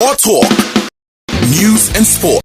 Or Talk. News and sport.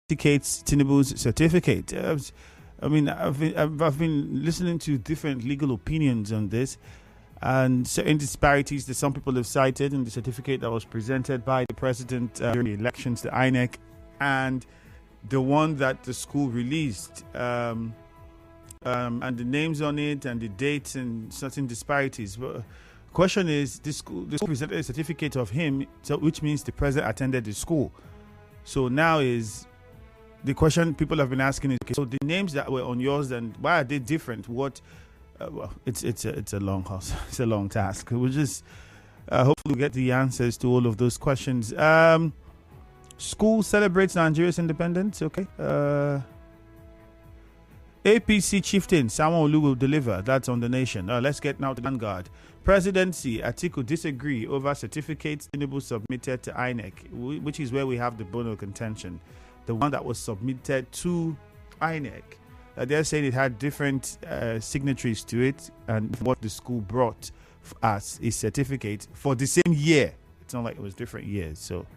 authenticates Tinubu's certificate. I mean, I've been listening to different legal opinions on this, and certain disparities that some people have cited in the certificate that was presented by the president during the elections, the INEC, and the one that the school released, and the names on it and the dates and certain disparities. But question is, the school presented a certificate of him, so which means the president attended the school. So now is the question people have been asking is, okay, so the names that were on yours, and why are they different? What? Well, it's a long house. It's a long task. We'll just hopefully get the answers to all of those questions. School celebrates Nigeria's independence. Okay. APC chieftain Sanwo-Olu will deliver. That's on The Nation. Let's get now to Vanguard. Presidency, Atiku disagree over certificates Tinubu submitted to INEC, which is where we have the bone of contention. The one that was submitted to INEC. They're saying it had different signatories to it, and what the school brought as a certificate for the same year. It's not like it was different years. So,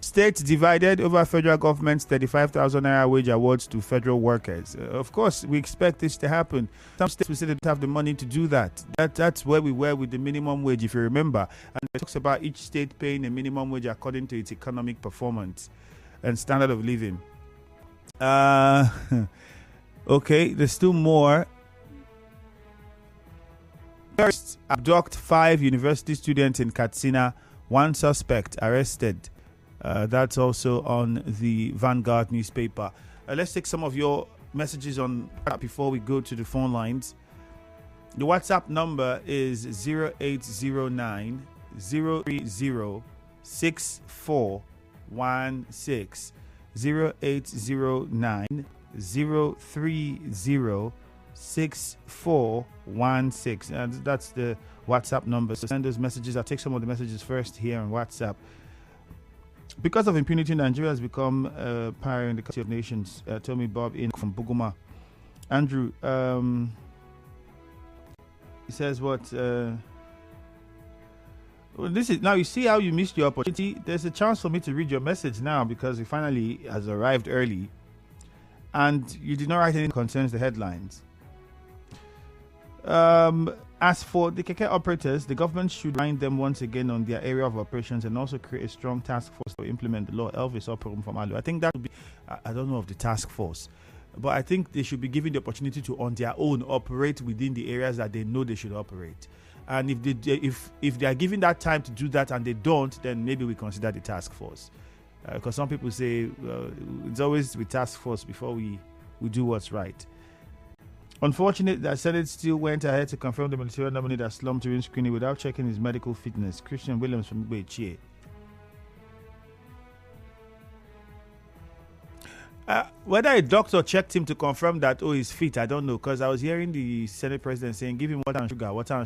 states divided over federal government's 35,000 naira wage awards to federal workers. Of course, we expect this to happen. Some states will say they don't have the money to do that. That's where we were with the minimum wage, if you remember. And it talks about each state paying a minimum wage according to its economic performance and standard of living. Okay, there's still more. First, abduct 5 university students in Katsina. 1 suspect arrested. That's also on the Vanguard newspaper. Let's take some of your messages on before we go to the phone lines. The WhatsApp number is 0809 030 6416. 0809 030 6416. And that's the WhatsApp number. So send those messages. I'll take some of the messages first here on WhatsApp. Because of impunity, Nigeria has become a pariah in the country of nations. Tommy Bob in from Buguma. Andrew, he says what? Well, this is now. You see how you missed your opportunity. There's a chance for me to read your message now because it finally has arrived early, and you did not write anything concerns the headlines. As for the keke operators, the government should remind them once again on their area of operations and also create a strong task force to implement the law. Elvis Operum from Alu. I think that would be, I don't know of the task force, but I think they should be given the opportunity to on their own operate within the areas that they know they should operate. And if they are given that time to do that and they don't, then maybe we consider the task force. Because some people say it's always with task force before we do what's right. Unfortunate that Senate still went ahead to confirm the ministerial nominee that slumped during screening without checking his medical fitness. Christian Williams from Igbe. Whether a doctor checked him to confirm that, he's fit, I don't know. Because I was hearing the Senate president saying, give him water and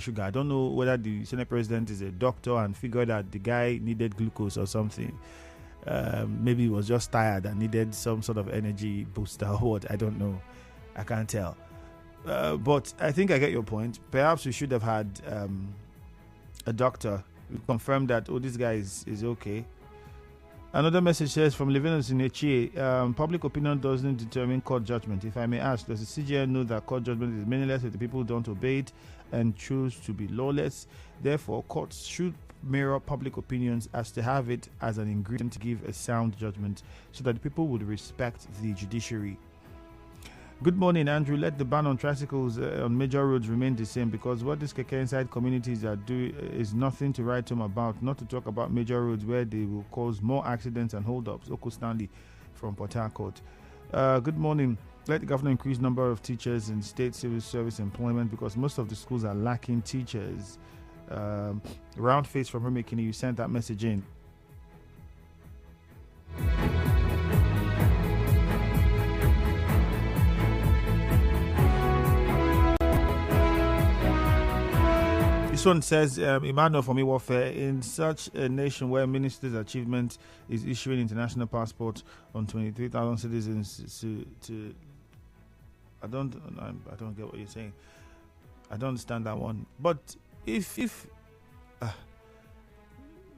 sugar. I don't know whether the Senate president is a doctor and figured that the guy needed glucose or something. Maybe he was just tired and needed some sort of energy booster or what. I don't know. I can't tell. But I think I get your point. Perhaps we should have had a doctor confirm that, this guy is okay. Another message says from Levinus in Echie, public opinion doesn't determine court judgment. If I may ask, does the CJN know that court judgment is meaningless if the people don't obey it and choose to be lawless? Therefore, courts should mirror public opinions as to have it as an ingredient to give a sound judgment so that people would respect the judiciary. Good morning, Andrew. Let the ban on tricycles on major roads remain the same because what these Keke inside communities are doing is nothing to write home about, not to talk about major roads where they will cause more accidents and hold-ups. Oko Stanley from Port Harcourt. Good morning. Let the government increase number of teachers in state civil service employment because most of the schools are lacking teachers. Round face from Rumekini, you sent that message in. This one says, Emmanuel from Iwofe, in such a nation where minister's achievement is issuing international passport on 23,000 citizens to I don't get what you're saying. I don't understand that one. But if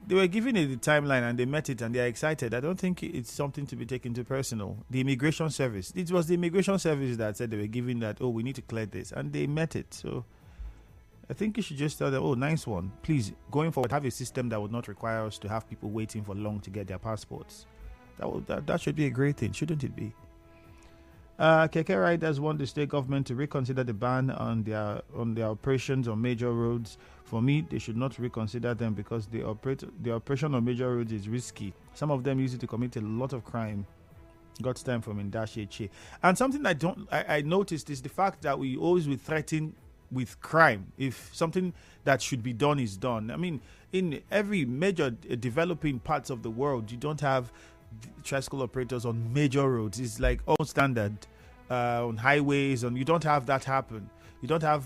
they were giving it the timeline and they met it and they are excited. I don't think it's something to be taken too personal. The immigration service, it was the immigration service that said they were giving that, oh, we need to clear this, and they met it. So I think you should just tell them, oh, nice one. Please, going forward, have a system that would not require us to have people waiting for long to get their passports. That should be a great thing, shouldn't it be? Keke riders want the state government to reconsider the ban on their operations on major roads. For me, they should not reconsider them because the operation on major roads is risky. Some of them use it to commit a lot of crime. God's time from Indashe. And something I noticed is the fact that we always will threaten with crime if something that should be done is done. I mean, in every major developing parts of the world, you don't have tricycle operators on major roads. It's like all standard on highways, and you don't have that happen. You don't have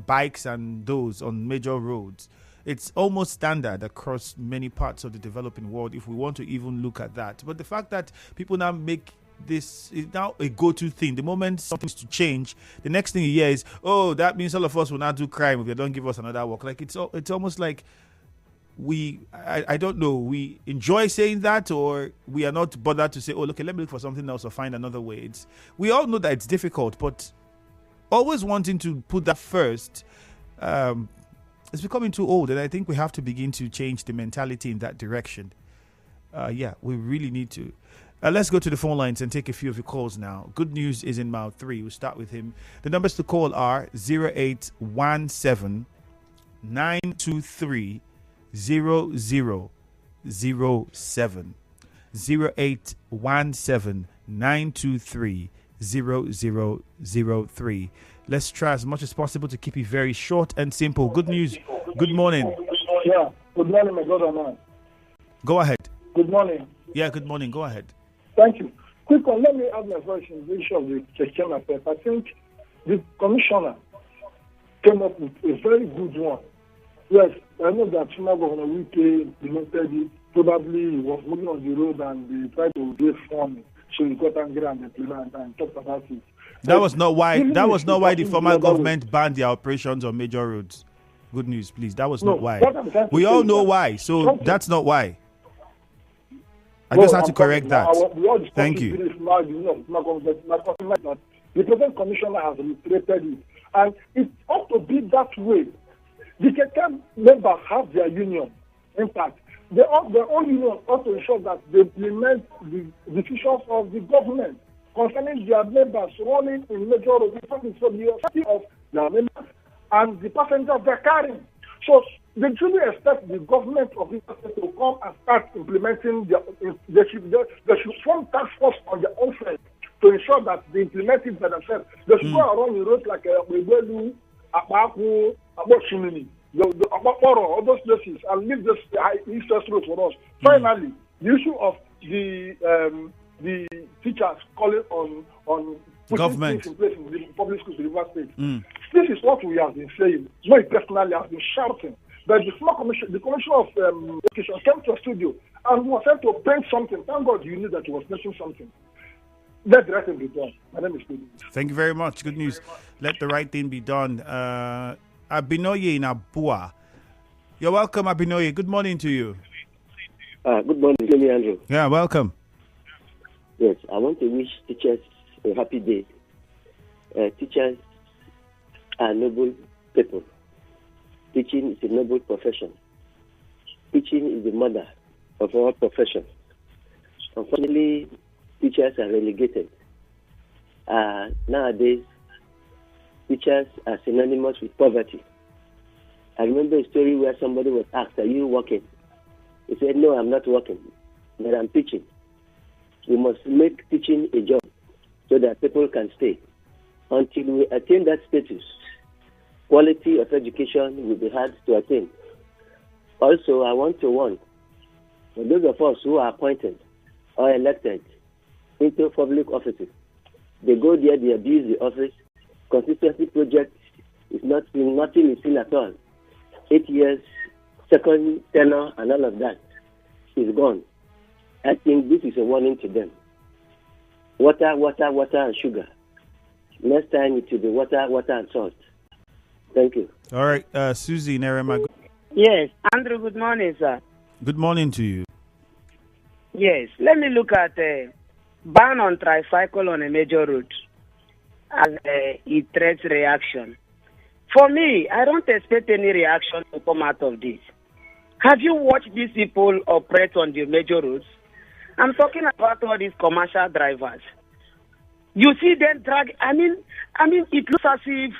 bikes and those on major roads. It's almost standard across many parts of the developing world if we want to even look at that. But the fact that people now make this is now a go-to thing. The moment something's to change, the next thing you hear is, oh, that means all of us will now do crime if they don't give us another work. Like it's almost like I don't know, we enjoy saying that, or we are not bothered to say, oh, okay, let me look for something else or find another way. We all know that it's difficult, but always wanting to put that first, it's becoming too old, and I think we have to begin to change the mentality in that direction. We really need to. Let's go to the phone lines and take a few of your calls now. Good news is in mile 3. We'll start with him. The numbers to call are 0817 923 0007. 0817 923 0003. Let's try as much as possible to keep it very short and simple. Good news. Good morning. Yeah. Good morning, my brother man. Go ahead. Good morning. Yeah, good morning. Go ahead. Thank you. Quick one, let me add my voice in the issue of the Chechen affair. I think the commissioner came up with a very good one. Yes, I know that former Governor Wike implemented it. Probably he was moving on the road and they tried to get funny. So he got angry and implemented and talked about it. That was not why the former government banned their operations on major roads. Good news, please. That was not why. We all know why, so that's not why. I just had to correct that. Thank you. The present commissioner has reiterated it, and it ought to be that way. The KK members have their union. In fact, their own union ought to ensure that they implement the decisions of the government concerning their members running in major roads for the safety of their members and the passengers they're carrying. So they truly expect the government of this state to come and start implementing they should form task force on their own side to ensure that they implement it by themselves. They should go around the roads like Webelu, Abaku, Aboshimini, all those places, and leave this east road for us. Finally, the issue of the teachers calling on government in place in the public schools in the River State. This is what we have been saying. Me personally have been shouting. But the Commissioner of Education came to a studio and was sent to paint something. Thank God you knew that he was making something. Let the right thing be done. My name is Steve. Thank you very much. Good news. Let the right thing be done. Abinoye in Abua. You're welcome, Abinoye. Good morning to you. Good morning, Andrew. Yeah, welcome. Yes, I want to wish teachers a happy day. Teachers are noble people. Teaching is a noble profession. Teaching is the mother of all professions. Unfortunately, teachers are relegated. Nowadays, teachers are synonymous with poverty. I remember a story where somebody was asked, "Are you working?" He said, "No, I'm not working, but I'm teaching." We must make teaching a job so that people can stay. Until we attain that status, quality of education will be hard to attain. Also, I want to warn, for those of us who are appointed or elected into public offices, they go there, they abuse the office. Consistency project is nothing is seen at all. 8 years, second tenure, and all of that is gone. I think this is a warning to them. Water, and sugar. Next time it will be water, and salt. Thank you. All right, Susie Nerema. Yes, Andrew, good morning, sir. Good morning to you. Yes, let me look at ban on tricycle on a major road and it threats reaction. For me, I don't expect any reaction to come out of this. Have you watched these people operate on the major roads? I'm talking about all these commercial drivers. You see them drag. I mean, it looks as if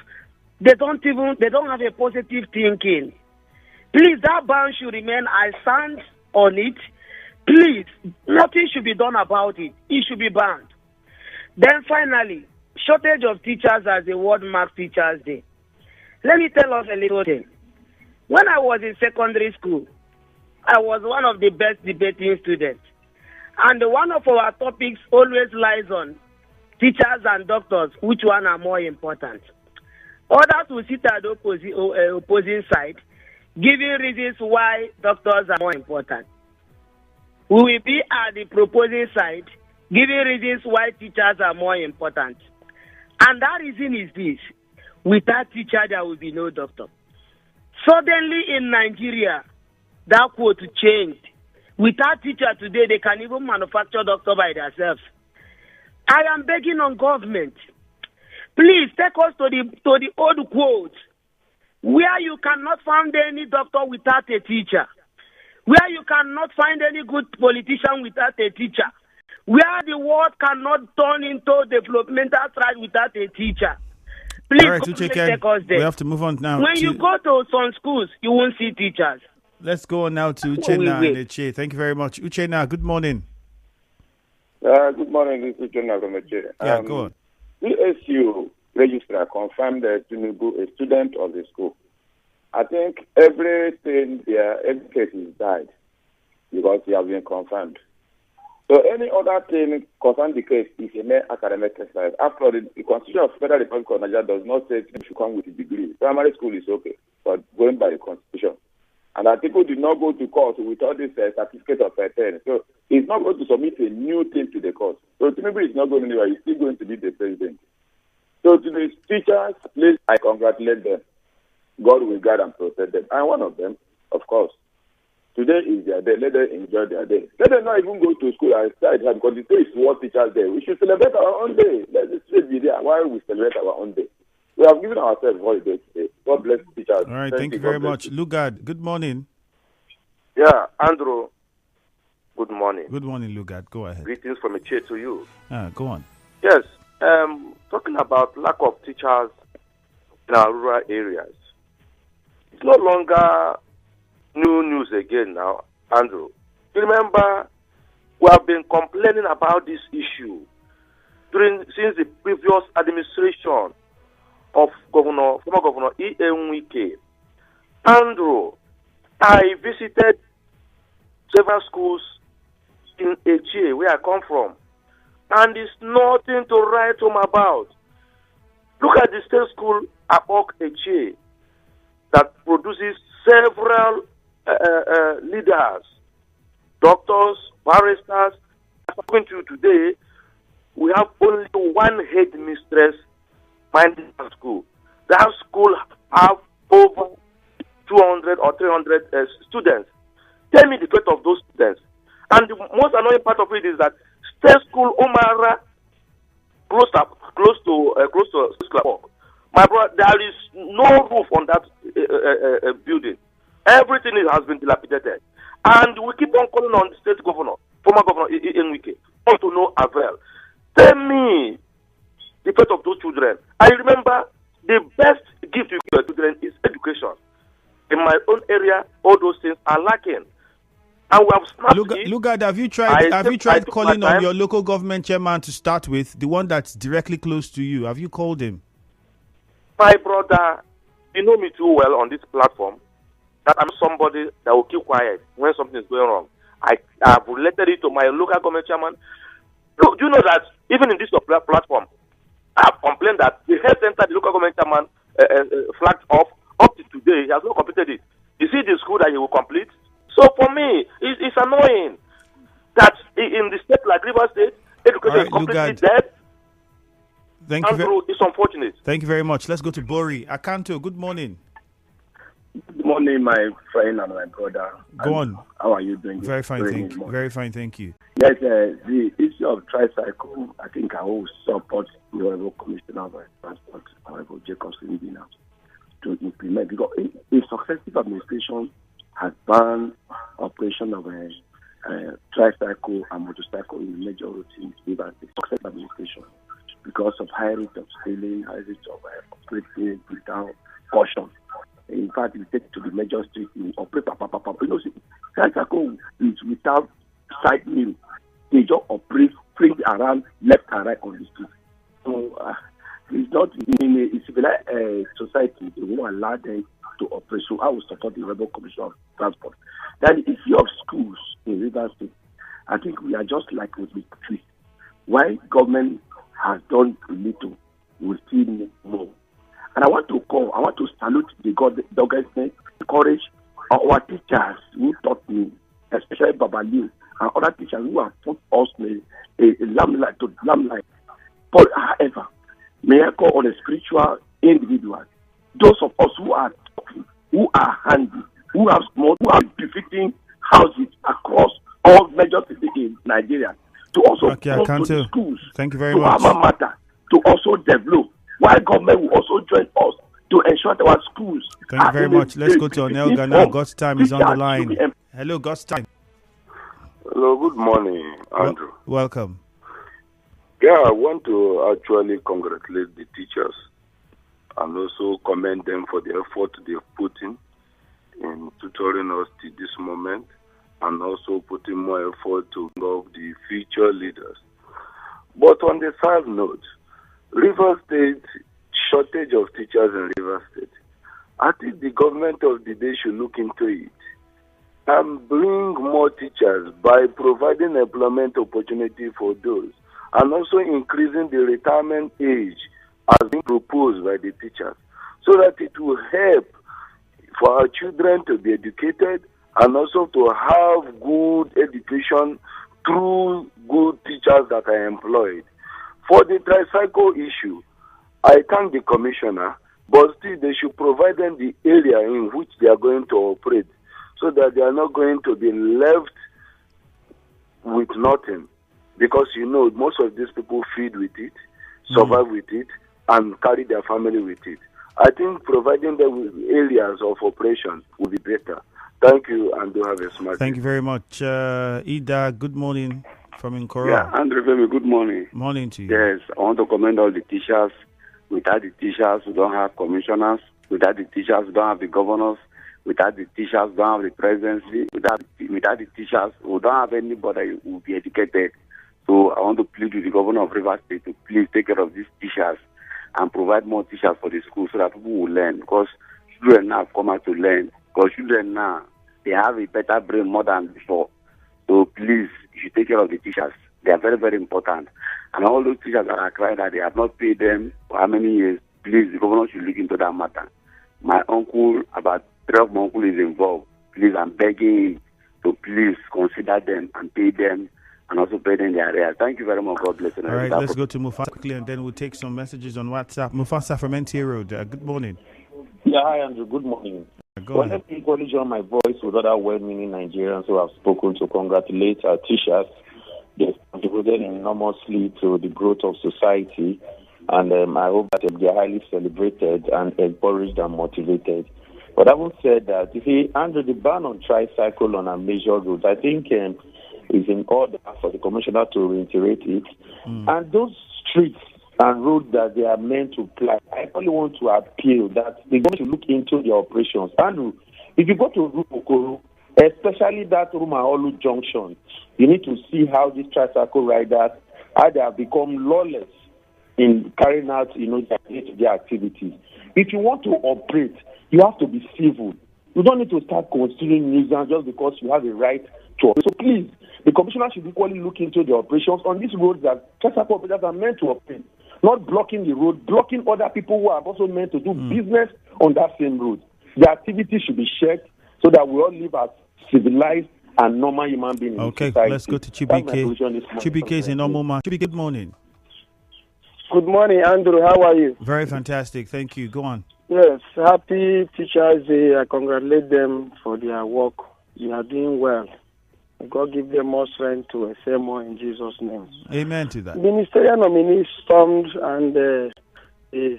they don't have a positive thinking. Please, that ban should remain. I stand on it. Please, nothing should be done about it. It should be banned. Then finally, shortage of teachers as the world marks Teachers Day. Let me tell us a little thing. When I was in secondary school, I was one of the best debating students. And one of our topics always lies on teachers and doctors, which one are more important. Others will sit at the opposing side, giving reasons why doctors are more important. We will be at the proposing side, giving reasons why teachers are more important. And that reason is this: without teacher, there will be no doctor. Suddenly in Nigeria, that quote changed. Without teacher today, they can even manufacture doctor by themselves. I am begging on government, please take us to the old quote, where you cannot find any doctor without a teacher, where you cannot find any good politician without a teacher, where the world cannot turn into developmental stride without a teacher. Please, all right, take us there. We have to move on now. When you go to some schools, you won't see teachers. Let's go on now to Uchenna and Eche. Thank you very much. Uchenna, good morning. Good morning. This is Uchenna from Eche. Yeah, go on. CSU registrar confirmed that Tinubu a student of the school. I think everything there, every case is died because he has been confirmed. So any other thing concerning the case is a mere academic exercise. After all, the Constitution of Federal Republic of Nigeria does not say you should come with a degree. Primary school is okay, but going by the Constitution. And that people did not go to court with all this certificate of 10. So he's not going to submit a new thing to the court. So Tinubu is not going anywhere. He's still going to be the president. So to the teachers, please, I congratulate them. God will guide and protect them. And one of them, of course, today is their day. Let them enjoy their day. Let them not even go to school outside because the day is World Teachers Day. We should celebrate our own day. Let the street be there while we celebrate our own day. We have given ourselves holiday today. God bless teachers. All right, thank you very much. Lugard, good morning. Yeah, Andrew, good morning. Good morning, Lugard. Go ahead. Greetings from Eche to you. Go on. Yes, talking about lack of teachers in our rural areas. It's no longer new news again now, Andrew. You remember, we have been complaining about this issue since the previous administration of former Governor E.M. Wike. Andrew, I visited several schools in Eche, where I come from, and there's nothing to write home about. Look at the state school at Eche that produces several leaders, doctors, barristers. I'm talking to you today, we have only one headmistress minding the school. That school have over 200 or 300 students. Tell me the fate of those students. And the most annoying part of it is that state school Omara close to school. My brother, there is no roof on that building. Everything has been dilapidated, and we keep on calling on the state governor, former governor Enrique, not to no avail. Tell me the fate of those children. I remember the best gift you give to children is education. In my own area, all those things are lacking. And we have snapped Lugard, have you tried calling on your local government chairman to start with, the one that's directly close to you? Have you called him? My brother, you know me too well on this platform that I'm somebody that will keep quiet when something is going wrong. I have related it to my local government chairman. Look, do you know that even in this platform, I have complained that the health center, the local government chairman flagged off up to today. He has not completed it. You see the school that he will complete? So for me, it's annoying that in the state like River State, education is completely dead. Thank you. It's unfortunate. Thank you very much. Let's go to Bori. Akanto, good morning. Good morning, my friend and my brother. Go on. How are you doing? Very fine, thank you. Very fine, thank you. Yes, the issue of tricycle, I think I will support the Honorable Commissioner of Transport, Honorable Jacobson Bina, to implement, because a successive administration has banned operation of a tricycle and motorcycle in major routes in Rivers State. Successive administration, because of high rate of stealing, high rate of operating without caution. In fact, if you take to the major street in operate, tricycle is without side mirror. They just operate free around left and right on the street. So it's not in a civilized society they won't allow them to operate. So I will support the Rebel Commission of Transport. Then the issue of schools in Rivers State, I think we are just like with the tree. Why government has done little, we still need more. And I want to salute the government, encourage our teachers who taught me, especially Baba Liu, and other teachers who have put us in a lamplight to lamplight. But however, may I call on a spiritual individual, those of us who are talking, who are handy, who have small, who are befitting houses across all major cities in Nigeria, to also go to the schools, thank you very to much. Alma Mater, to also develop. Why government will also join us to ensure that our schools. Thank you very much. Let's go to Onelga now. God's time is on the line. Hello, God's time. Hello, good morning, Andrew. Welcome. Yeah, I want to actually congratulate the teachers and also commend them for the effort they've put in tutoring us to this moment, and also putting more effort to involve the future leaders. But on the side note, Rivers State, shortage of teachers in Rivers State. I think the government of the day should look into it and bring more teachers by providing employment opportunity for those, and also increasing the retirement age as being proposed by the teachers, so that it will help for our children to be educated and also to have good education through good teachers that are employed. For the tricycle issue, I thank the commissioner, but still they should provide them the area in which they are going to operate, so that they are not going to be left with nothing. Because most of these people feed with it, survive with it, and carry their family with it. I think providing them with areas of operation will be better. Thank you, and do have a smart day. Thank you very much. Ida, good morning from Nkoro. Yeah, Andrew, good morning. Morning to you. Yes, I want to commend all the teachers. Without the teachers, we don't have commissioners. Without the teachers, we don't have the governors. Without the teachers, we don't have the presidency. Without the teachers, we don't have anybody who will be educated. So I want to plead with the governor of Rivers State to please take care of these teachers and provide more teachers for the school so that people will learn. Because children now have come out to learn. Because children now, they have a better brain more than before. So please, you should take care of the teachers. They are very, very important. And all those teachers that are crying that they have not paid them for how many years, please, the governor should look into that matter. My uncle, about 3 of my uncle is involved. Please, I'm begging him to please consider them and pay them, and also pay them their area. Thank you very much. God bless you. All right, let's go to Mufasa quickly, and then we'll take some messages on WhatsApp. Mufasa from NTA Road. Good morning. Yeah, hi, Andrew. Good morning. Go on. Let me equally join my voice with other well-meaning Nigerians who have spoken to congratulate our teachers. They've contributed enormously to the growth of society, and I hope that they are highly celebrated and encouraged and motivated. But having said that, you see, Andrew, the ban on tricycle on a major road, I think is in order for the commissioner to reiterate it. And those streets and roads that they are meant to ply, I only want to appeal that they're going to look into the operations. Andrew, if you go to Rukokoro, especially that Rumaolu junction, you need to see how these tricycle riders, how they have become lawless in carrying out, their day-to-day activities. If you want to operate, you have to be civil. You don't need to start considering nuisance just because you have a right to operate. So please, the commissioner should equally look into the operations on these roads that tricycle operators are meant to operate, not blocking the road, blocking other people who are also meant to do business on that same road. The activity should be checked so that we all live as civilized and normal human beings. Okay, let's go to Chibike. Chibike is in normal man. Chibike, good morning. Good morning, Andrew. How are you? Very fantastic. Thank you. Go on. Yes, happy Teachers Day. I congratulate them for their work. You are doing well. God give them more strength to excel more in Jesus' name. Amen to that. Ministerial nominees stormed and the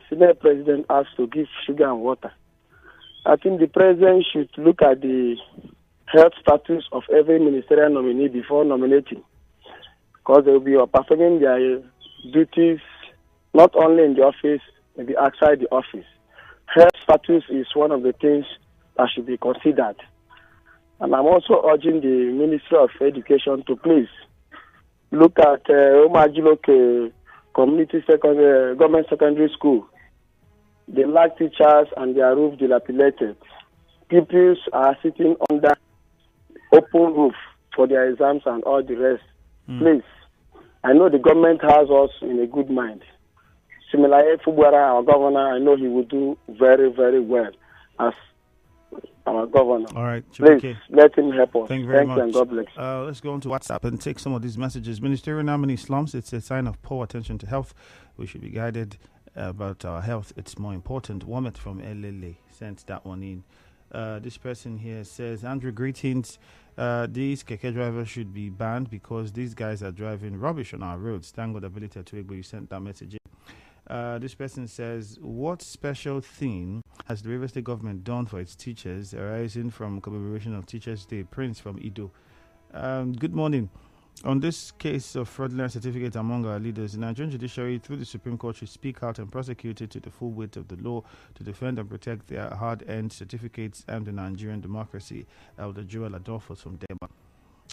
Senate President asked to give sugar and water. I think the President should look at the health status of every ministerial nominee before nominating, because they will be performing their duties not only in the office, maybe outside the office. Health status is one of the things that should be considered. And I'm also urging the Ministry of Education to please look at Omajiloke Community Government Secondary School. They lack teachers and their roof dilapidated. Pupils are sitting under open roof for their exams and all the rest. Please, I know the government has us in a good mind. Similarly, Fubara, our governor, I know he will do very, very well as our governor. All right, please let him help us. Thank you very much. And God bless. Let's go on to WhatsApp and take some of these messages. Ministerial nominee slums. It's a sign of poor attention to health. We should be guided about our health. It's more important. Womet from LLA sent that one in. This person here says, Andrew, greetings. These keke drivers should be banned because these guys are driving rubbish on our roads. Thank God, ability to it, but you sent that message in. This person says, what special thing has the Rivers State government done for its teachers arising from commemoration of Teachers' Day? Prince from Ido. Good morning. On this case of fraudulent certificates among our leaders, the Nigerian judiciary, through the Supreme Court, should speak out and prosecute it to the full weight of the law to defend and protect their hard-earned certificates and the Nigerian democracy. Elder Joel Adolphus from Dema.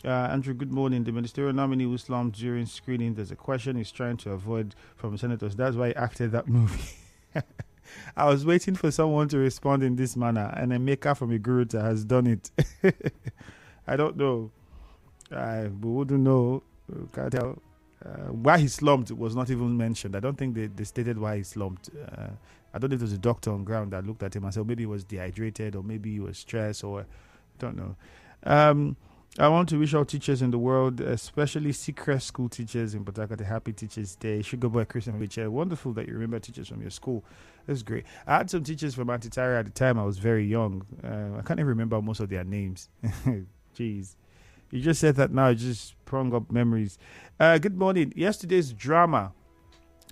Andrew, good morning. The ministerial nominee who slumped during screening, there's a question he's trying to avoid from senators. That's why he acted that movie. I was waiting for someone to respond in this manner, and a maker from Iguruta has done it. I don't know. We wouldn't know. Can't tell. Why he slumped was not even mentioned. I don't think they stated why he slumped. I don't know if there was a doctor on ground that looked at him and said, maybe he was dehydrated or maybe he was stressed or I don't know. I want to wish all teachers in the world, especially secret school teachers in Port Harcourt, a happy Teachers' Day. Sugar Boy Christian Richard, wonderful that you remember teachers from your school. That's great. I had some teachers from Antitaria at the time. I was very young. I can't even remember most of their names. Jeez. You just said that now. It just sprung up memories. Good morning. Yesterday's drama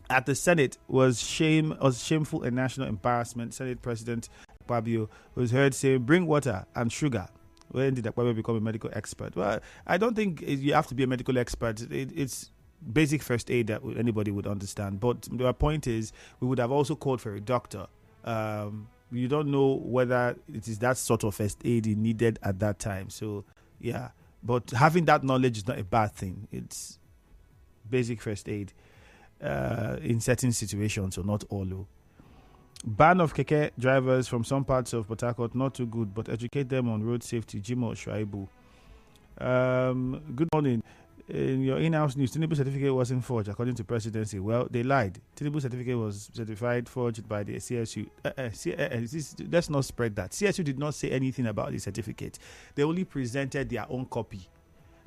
at the Senate was shameful and national embarrassment. Senate President Fabio was heard saying, bring water and sugar. When did Akpabio become a medical expert? Well, I don't think you have to be a medical expert. It's basic first aid that anybody would understand. But the point is, we would have also called for a doctor. You don't know whether it is that sort of first aid he needed at that time. So, yeah. But having that knowledge is not a bad thing. It's basic first aid in certain situations, so not all. Ban of keke drivers from some parts of Port Harcourt, not too good, but educate them on road safety. Jimo Shuaibu. Good morning. In your in-house news, Tinubu certificate wasn't forged according to presidency. Well, they lied. Tinubu certificate was certified forged by the CSU. Let's not spread that. CSU did not say anything about the certificate. They only presented their own copy.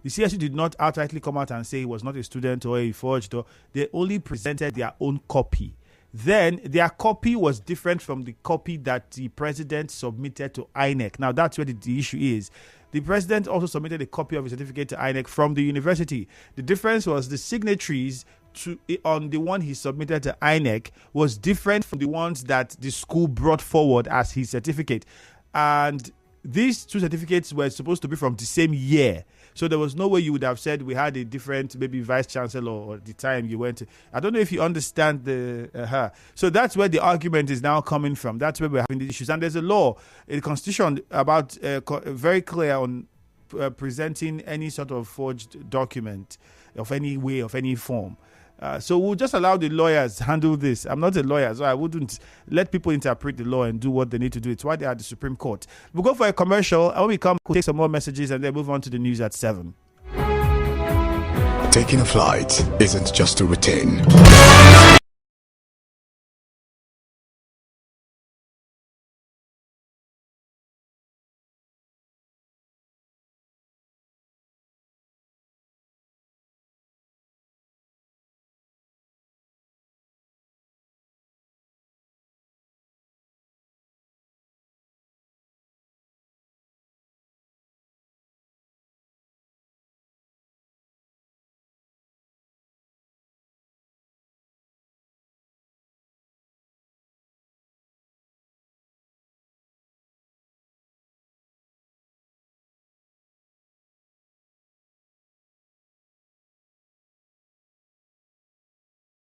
The CSU did not outrightly come out and say he was not a student or he forged. They only presented their own copy. Then their copy was different from the copy that the president submitted to INEC. Now, that's where the issue is. The president also submitted a copy of his certificate to INEC from the university. The difference was the signatories on the one he submitted to INEC was different from the ones that the school brought forward as his certificate. And these two certificates were supposed to be from the same year. So there was no way you would have said we had a different, maybe vice chancellor or the time you went to. I don't know if you understand the. So that's where the argument is now coming from. That's where we're having these issues. And there's a law in the Constitution about very clear on presenting any sort of forged document of any way, of any form. So we'll just allow the lawyers handle this. I'm not a lawyer, so I wouldn't let people interpret the law and do what they need to do. It's why they are the Supreme Court. We'll go for a commercial. And when we come, we'll take some more messages and then move on to the news at 7. Taking a flight isn't just a routine.